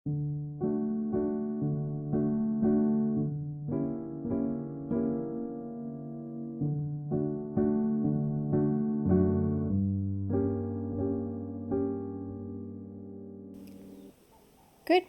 Good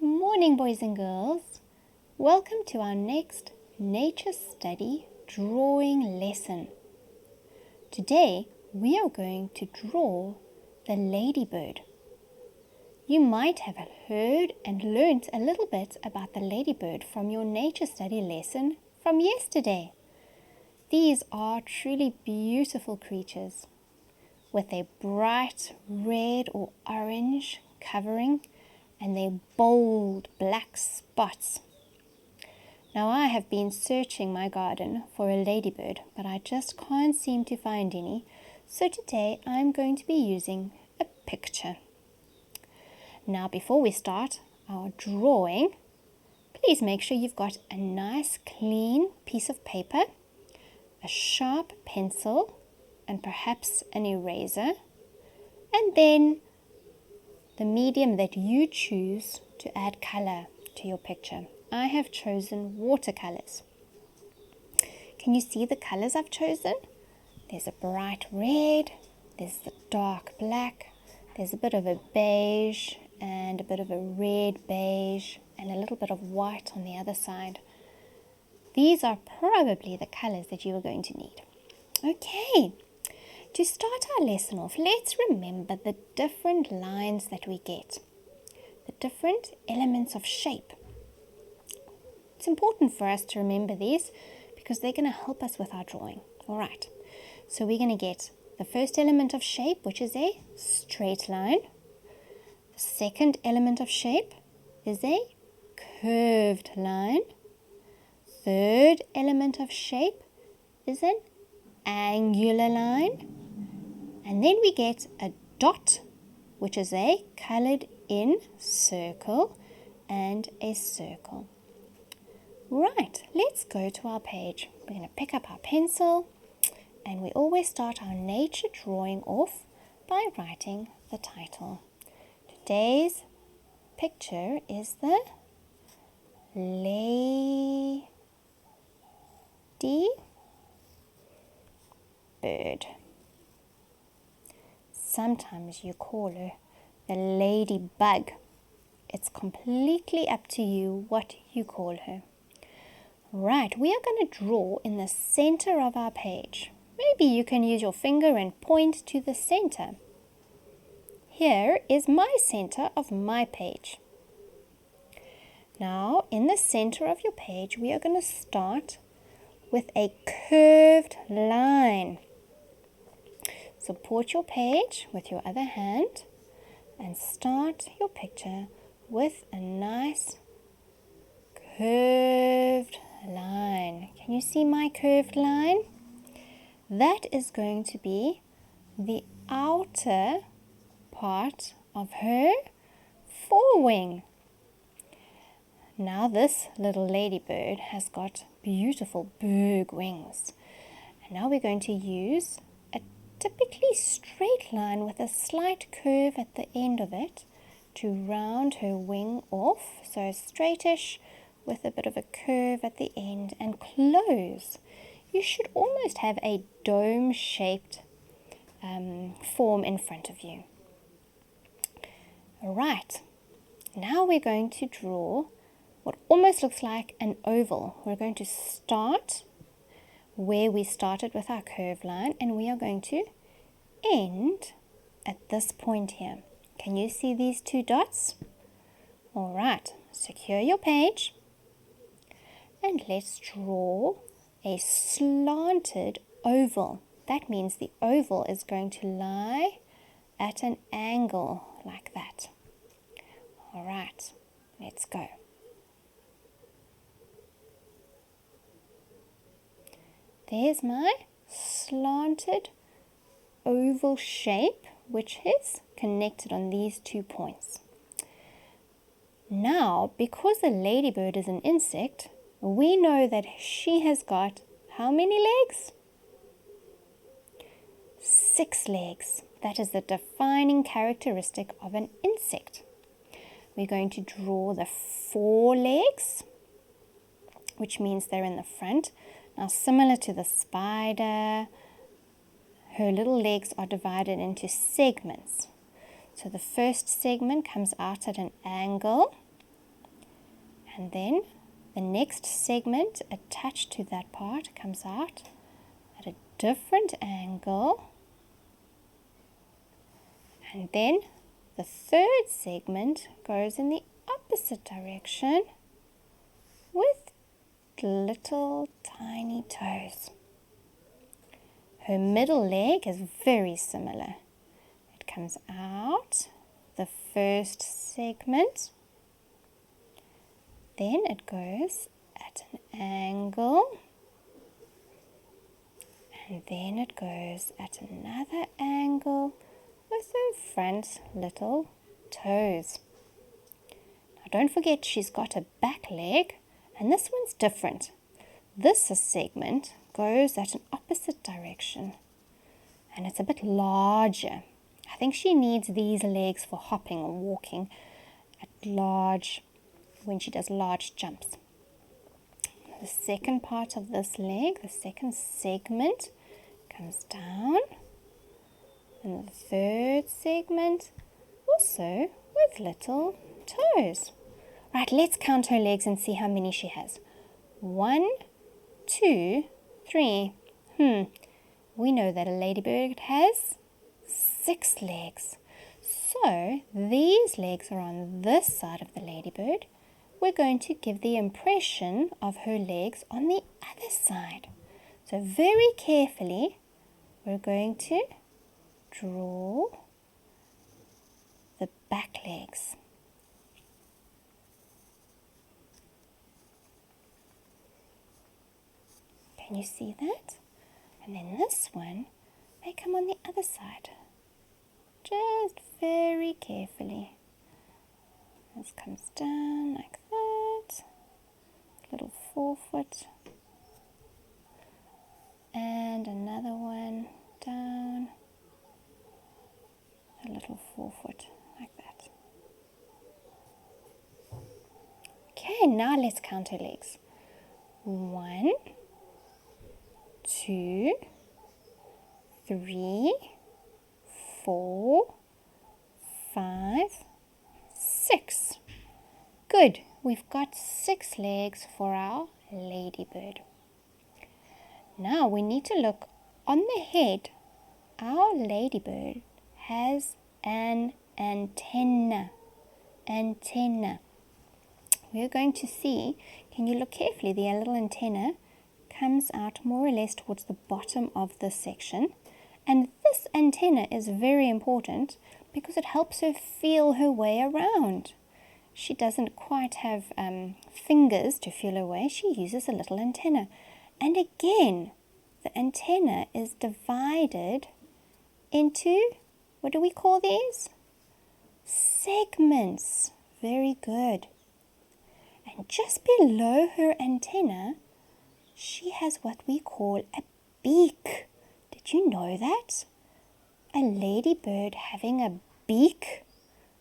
morning, boys and girls. Welcome to our next nature study drawing lesson. Today we are going to draw the ladybird. You might have heard and learnt a little bit about the ladybird from your nature study lesson from yesterday. These are truly beautiful creatures with a bright red or orange covering and their bold black spots. Now I have been searching my garden for a ladybird, but I just can't seem to find any, so today I'm going to be using a picture. Now before we start our drawing, please make sure you've got a nice clean piece of paper, a sharp pencil, and perhaps an eraser, and then the medium that you choose to add color to your picture. I have chosen watercolors. Can you see the colors I've chosen? There's a bright red, there's the dark black, there's a bit of a beige and a bit of a red beige and a little bit of white on the other side. These are probably the colors that you are going to need. Okay. To start our lesson off, let's remember the different lines that we get, the different elements of shape. It's important for us to remember these because they're going to help us with our drawing. All right, so we're going to get the first element of shape, which is a straight line. The second element of shape is a curved line. Third element of shape is an angular line. And then we get a dot, which is a colored in circle and a circle. Right, let's go to our page. We're going to pick up our pencil, and we always start our nature drawing off by writing the title. Today's picture is the ladybird. Sometimes you call her the ladybug. It's completely up to you what you call her. Right, we are going to draw in the center of our page. Maybe you can use your finger and point to the center. Here is my center of my page. Now, in the center of your page, we are going to start with a curved line. Support your page with your other hand and start your picture with a nice curved line. Can you see my curved line? That is going to be the outer part of her forewing. Now this little ladybird has got beautiful bird wings. And now we're going to use a typically straight line with a slight curve at the end of it to round her wing off. So straightish with a bit of a curve at the end and close. You should almost have a dome-shaped form in front of you. Alright, now we're going to draw what almost looks like an oval. We're going to start where we started with our curved line, and we are going to end at this point here. Can you see these two dots? Alright, secure your page and let's draw a slanted oval. That means the oval is going to lie at an angle like that. Alright, let's go. There's my slanted oval shape, which is connected on these 2 points. Now, because the ladybird is an insect, we know that she has got how many legs? 6 legs. That is the defining characteristic of an insect. we're going to draw the forelegs, which means they're in the front. Now, similar to the spider, her little legs are divided into segments. So the first segment comes out at an angle, and then the next segment attached to that part comes out at a different angle, and then the third segment goes in the opposite direction with little tiny toes. Her middle leg is very similar. It comes out the first segment, then it goes at an angle, and then it goes at another angle with her front little toes. Now don't forget she's got a back leg, and this one's different. This segment goes at an opposite direction, and it's a bit larger. I think she needs these legs for hopping or walking when she does large jumps. The second part of this leg, the second segment, comes down, and the third segment also with little toes. Right, let's count her legs and see how many she has. 1, 2, 3. We know that a ladybird has 6 legs. So these legs are on this side of the ladybird. We're going to give the impression of her legs on the other side. So very carefully, we're going to draw the back legs. Can you see that? And then this one, they come on the other side. Just very carefully. This comes down like that. Little forefoot. And another one down. A little forefoot like that. Okay, now let's count her legs. 1, 2, 3, 4, 5, 6. Good. We've got 6 legs for our ladybird. Now we need to look on the head. Our ladybird has an antenna. We're going to see, can you look carefully, the little antenna comes out more or less towards the bottom of this section. And this antenna is very important because it helps her feel her way around. She doesn't quite have fingers to feel her way. She uses a little antenna. And again, the antenna is divided into, what do we call these? Segments. Very good. And just below her antenna, she has what we call a beak. Did you know that? A ladybird having a beak?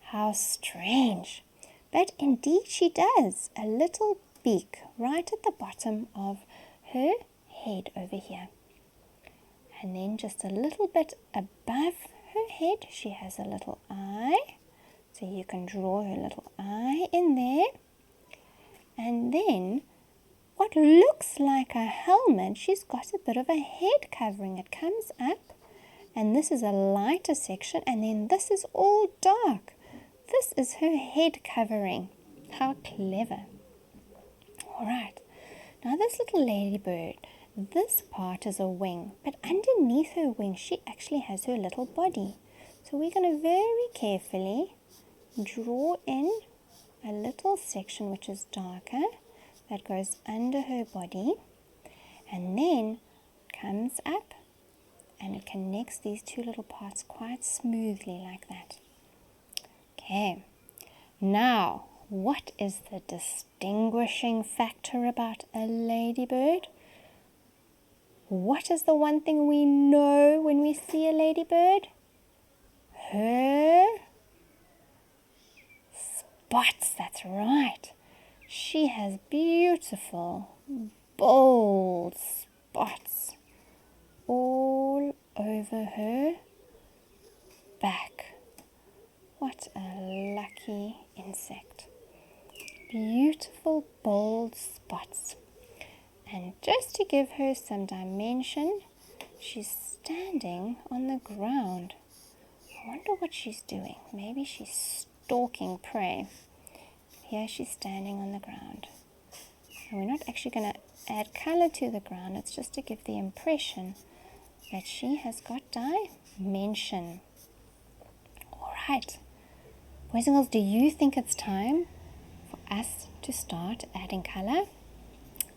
How strange. But indeed she does. A little beak right at the bottom of her head over here. And then just a little bit above her head, she has a little eye. So you can draw her little eye in there. And then what looks like a helmet, she's got a bit of a head covering. It comes up, and this is a lighter section, and then this is all dark. This is her head covering. How clever. All right. Now this little ladybird, this part is a wing, but underneath her wing, she actually has her little body. So we're going to very carefully draw in a little section which is darker that goes under her body, and then comes up and it connects these two little parts quite smoothly like that. Okay, now what is the distinguishing factor about a ladybird? What is the one thing we know when we see a ladybird? Her spots, that's right. She has beautiful, bold spots all over her back. What a lucky insect. Beautiful, bold spots. And just to give her some dimension, she's standing on the ground. I wonder what she's doing. Maybe she's stalking prey. Here she's standing on the ground. And we're not actually going to add color to the ground. It's just to give the impression that she has got dimension. All right. Boys and girls, do you think it's time for us to start adding color?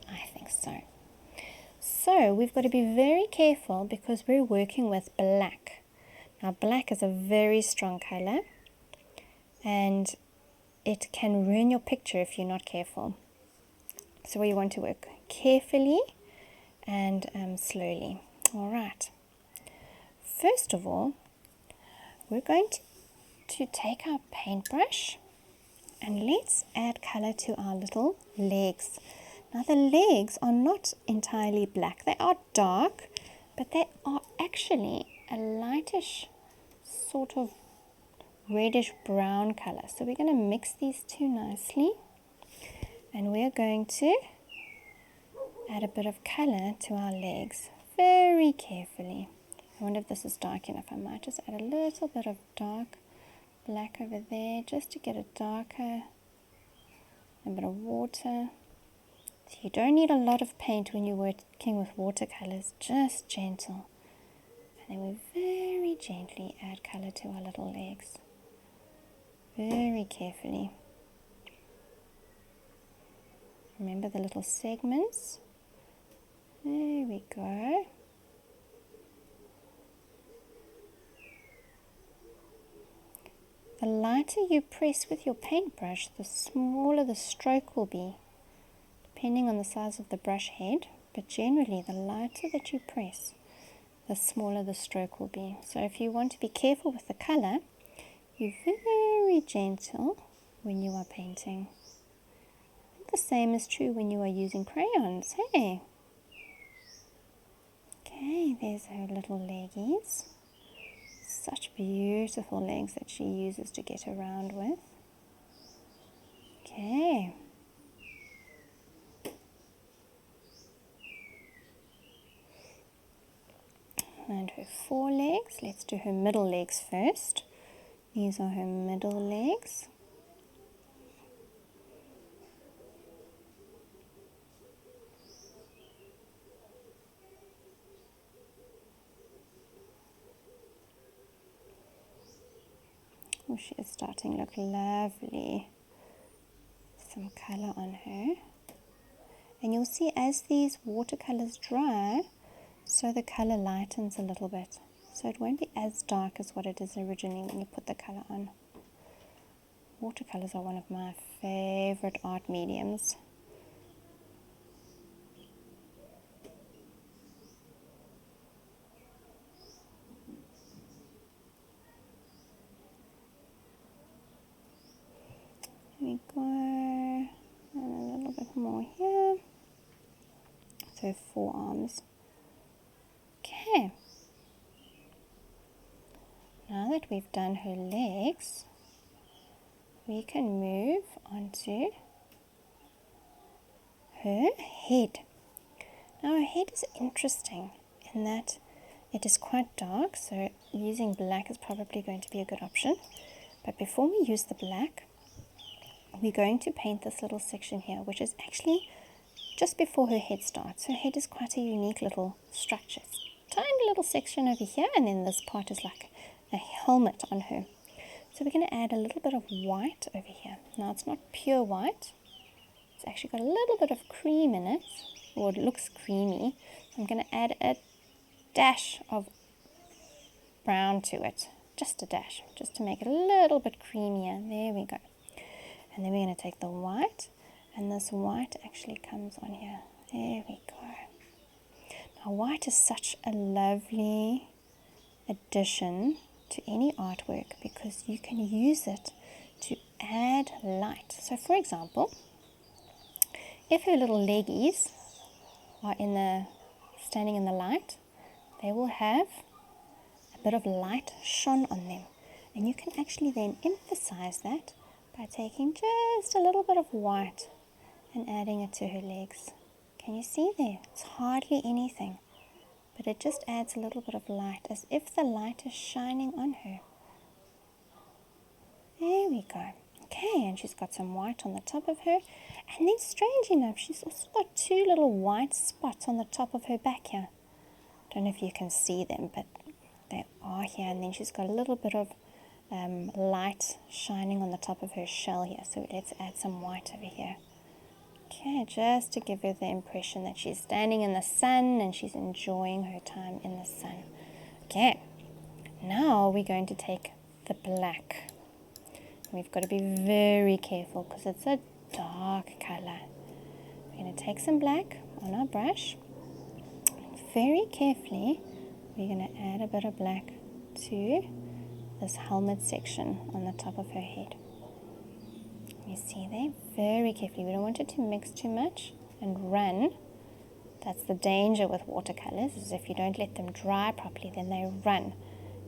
I think so. So we've got to be very careful because we're working with black. Now black is a very strong color and it can ruin your picture if you're not careful. So we want to work carefully and slowly. All right. First of all, we're going to take our paintbrush and let's add color to our little legs. Now the legs are not entirely black. They are dark, but they are actually a lightish sort of reddish brown color. So we're going to mix these two nicely and we're going to add a bit of color to our legs very carefully. I wonder if this is dark enough. I might just add a little bit of dark black over there just to get it darker. A bit of water. So you don't need a lot of paint when you're working with watercolors, just gentle. And then we very gently add color to our little legs. Very carefully. Remember the little segments. There we go. The lighter you press with your paintbrush, the smaller the stroke will be, depending on the size of the brush head. But generally, the lighter that you press, the smaller the stroke will be. So if you want to be careful with the color, you're very gentle when you are painting. The same is true when you are using crayons, hey? Okay, there's her little leggies. Such beautiful legs that she uses to get around with. Okay. And her forelegs. Let's do her middle legs first. These are her middle legs. Oh, she is starting to look lovely. Some color on her. And you'll see as these watercolors dry, so the color lightens a little bit. So it won't be as dark as what it is originally when you put the color on. Watercolors are one of my favorite art mediums. There we go, and a little bit more here. So forearms. Okay. Now that we've done her legs, we can move on to her head. Now her head is interesting in that it is quite dark, so using black is probably going to be a good option. But before we use the black, we're going to paint this little section here, which is actually just before her head starts. Her head is quite a unique little structure. Tiny little section over here, and then this part is like a helmet on her. So we're going to add a little bit of white over here. Now it's not pure white. It's actually got a little bit of cream in it, or it looks creamy. So I'm going to add a dash of brown to it. Just a dash, just to make it a little bit creamier. There we go. And then we're going to take the white, and this white actually comes on here. There we go. Now white is such a lovely addition to any artwork because you can use it to add light. So for example, if her little leggies are standing in the light, they will have a bit of light shone on them. And you can actually then emphasize that by taking just a little bit of white and adding it to her legs. Can you see there? It's hardly anything, but it just adds a little bit of light, as if the light is shining on her. There we go. Okay, and she's got some white on the top of her. And then, strange enough, she's also got two little white spots on the top of her back here. Don't know if you can see them, but they are here. And then she's got a little bit of light shining on the top of her shell here. So let's add some white over here. Okay, just to give her the impression that she's standing in the sun and she's enjoying her time in the sun. Okay, now we're going to take the black. We've got to be very careful because it's a dark color. We're going to take some black on our brush. Very carefully, we're going to add a bit of black to this helmet section on the top of her head. You see there? Very carefully. We don't want it to mix too much and run. That's the danger with watercolors, is if you don't let them dry properly, then they run.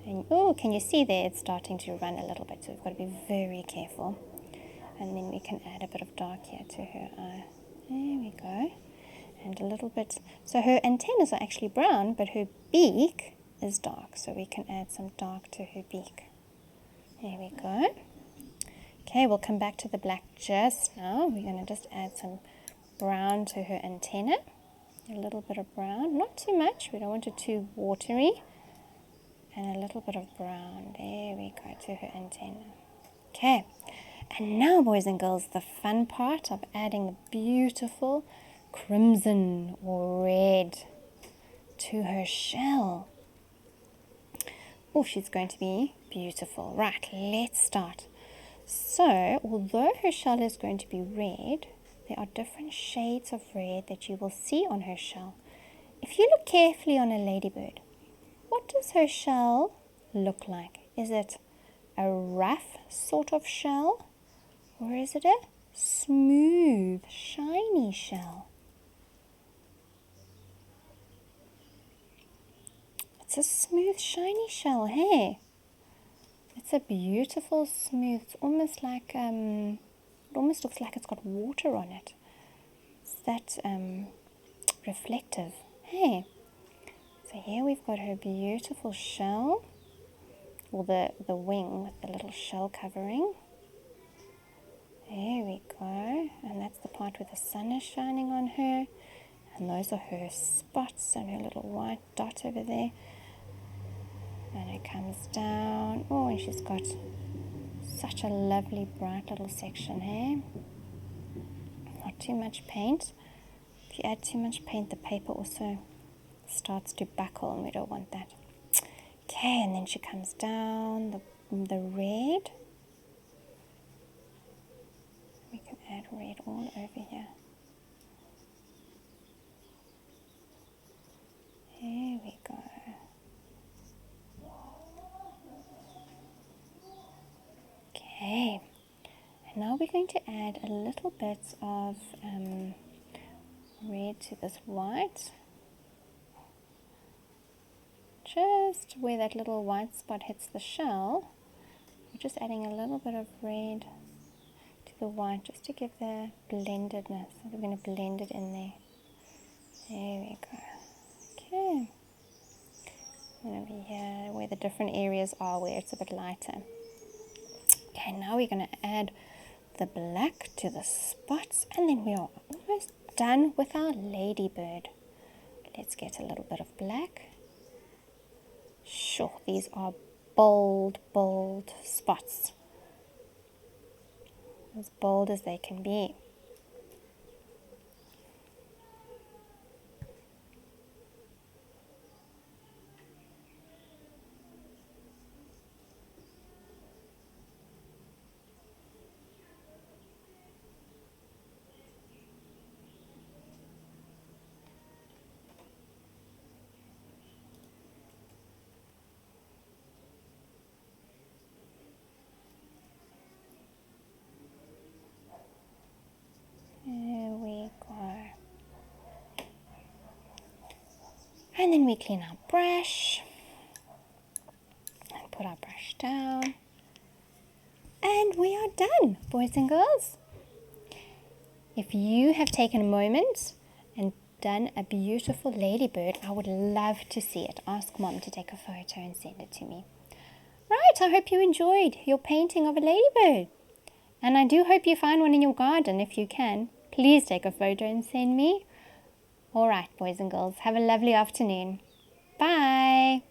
And oh, can you see there? It's starting to run a little bit, so we've got to be very careful. And then we can add a bit of dark here to her eye. There we go. And a little bit. So her antennas are actually brown, but her beak is dark. So we can add some dark to her beak. There we go. Okay, we'll come back to the black just now. We're going to just add some brown to her antenna. A little bit of brown, not too much. We don't want it too watery. And a little bit of brown. There we go, to her antenna. Okay, and now, boys and girls, the fun part of adding the beautiful crimson or red to her shell. Oh, she's going to be beautiful. Right, let's start. So, although her shell is going to be red, there are different shades of red that you will see on her shell. If you look carefully on a ladybird, what does her shell look like? Is it a rough sort of shell, or is it a smooth, shiny shell? It's a smooth, shiny shell, hey? It's a beautiful, smooth, it's almost like, it almost looks like it's got water on it. It's that reflective, hey? So here we've got her beautiful shell, or the wing with the little shell covering. There we go, and that's the part where the sun is shining on her, and those are her spots and her little white dot over there. And it comes down. Oh, and she's got such a lovely bright little section here. Not too much paint. If you add too much paint, the paper also starts to buckle, and we don't want that. Okay, and then she comes down, the red. We can add red all over here. Here we go. Okay, and now we're going to add a little bit of red to this white. Just where that little white spot hits the shell, we're just adding a little bit of red to the white just to give the blendedness. So we're going to blend it in there. There we go. Okay. And over here where the different areas are where it's a bit lighter. Okay, now we're going to add the black to the spots, and then we are almost done with our ladybird. Let's get a little bit of black. Sure, these are bold, bold spots. As bold as they can be. And then we clean our brush and put our brush down. And we are done, boys and girls. If you have taken a moment and done a beautiful ladybird, I would love to see it. Ask Mom to take a photo and send it to me. Right, I hope you enjoyed your painting of a ladybird. And I do hope you find one in your garden if you can. Please take a photo and send me. All right, boys and girls, have a lovely afternoon. Bye.